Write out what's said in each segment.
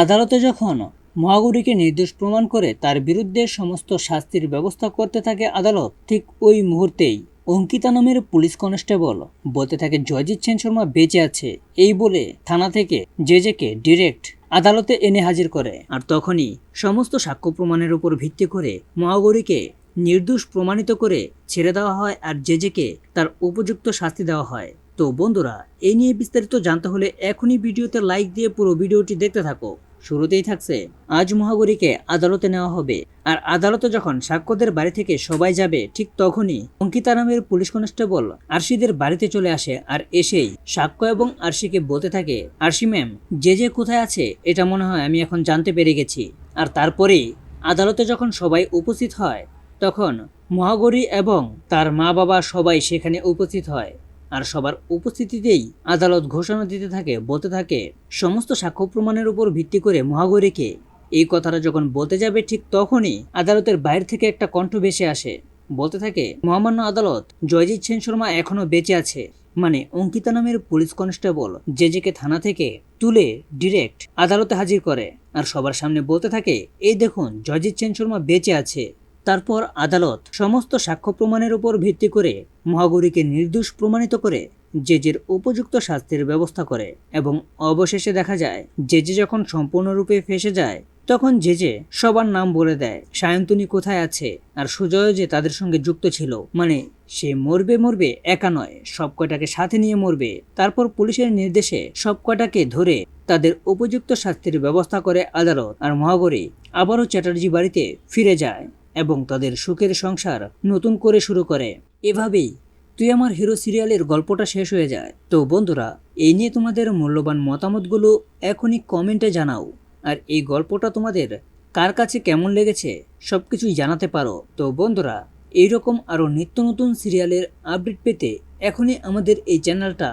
আদালতে যখন মহাগৌরীকে নির্দোষ প্রমাণ করে তার বিরুদ্ধে সমস্ত শাস্তির ব্যবস্থা করতে থাকে আদালত, ঠিক ওই মুহূর্তেই অঙ্কিতা নামের পুলিশ কনস্টেবল বলতে থাকে জয়জিৎ সেন শর্মা বেঁচে আছে এই বলে থানা থেকে জেজেকে ডিরেক্ট আদালতে এনে হাজির করে। আর তখনই সমস্ত সাক্ষ্য প্রমাণের উপর ভিত্তি করে মহাগৌরীকে নির্দোষ প্রমাণিত করে ছেড়ে দেওয়া হয় আর জেজেকে তার উপযুক্ত শাস্তি দেওয়া হয়। তো বন্ধুরা, এই নিয়ে বিস্তারিত জানতে হলে এখনই ভিডিওতে লাইক দিয়ে পুরো ভিডিওটি দেখতে থাকো। শুরুতেই থাকছে, আজ মহাগৌরীকে আদালতে নেওয়া হবে। আর আদালতে যখন সাক্ষ্যদের বাড়ি থেকে সবাই যাবে, ঠিক তখনই অঙ্কিতা নামের পুলিশ কনস্টেবল আরশিদের বাড়িতে চলে আসে। আর এসেই সাক্ষ্য এবং আরশিকে বলতে থাকে, আরশি ম্যাম, যে কোথায় আছে এটা মনে হয় আমি এখন জানতে পেরে গেছি। আর তারপরেই আদালতে যখন সবাই উপস্থিত হয়, তখন মহাগৌরী এবং তার মা বাবা সবাই সেখানে উপস্থিত হয়। আর সবার উপস্থিতিতেই আদালত ঘোষণা দিতে থাকে, বলতে থাকে সমস্ত সাক্ষ্য প্রমাণের উপর ভিত্তি করে মহাগৌরীকে এই কথাটা যখন বলতে যাবে, ঠিক তখনই আদালতের বাইরে থেকে একটা কণ্ঠ ভেসে আসে, বলতে থাকে, মহামান্য আদালত, জয়জিৎ সেন শর্মা এখনো বেঁচে আছে। মানে অঙ্কিতা নামের পুলিশ কনস্টেবল জেজেকে থানা থেকে তুলে ডিরেক্ট আদালতে হাজির করে। আর সবার সামনে বলতে থাকে, এই দেখুন জয়জিৎ সেন শর্মা বেঁচে আছে। তারপর আদালত সমস্ত সাক্ষ্য প্রমাণের উপর ভিত্তি করে মহাগৌরীকে নির্দোষ প্রমাণিত করে জেজের উপযুক্ত শাস্তির ব্যবস্থা করে। এবং অবশেষে দেখা যায়, জেজে যখন সম্পূর্ণরূপে ফেঁসে যায়, তখন জেজে সবার নাম বলে দেয়, সায়ন্তনী কোথায় আছে আর সুজয় যে তাদের সঙ্গে যুক্ত ছিল, মানে সে মরবে একা নয়, সব কয়টাকে সাথে নিয়ে মরবে। তারপর পুলিশের নির্দেশে সব কয়টাকে ধরে তাদের উপযুক্ত শাস্তির ব্যবস্থা করে আদালত। আর মহাগৌরী আবারও চ্যাটার্জি বাড়িতে ফিরে যায় এবং তাদের সুখের সংসার নতুন করে শুরু করে। এভাবেই তুই আমার হিরো সিরিয়ালের গল্পটা শেষ হয়ে যায়। তো বন্ধুরা, এই নিয়ে তোমাদের মূল্যবান মতামতগুলো এখনই কমেন্টে জানাও। আর এই গল্পটা তোমাদের কার কাছে কেমন লেগেছে সবকিছুই জানাতে পারো। তো বন্ধুরা, এইরকম আরও নিত্য নতুন সিরিয়ালের আপডেট পেতে এখনই আমাদের এই চ্যানেলটা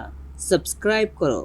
সাবস্ক্রাইব করো।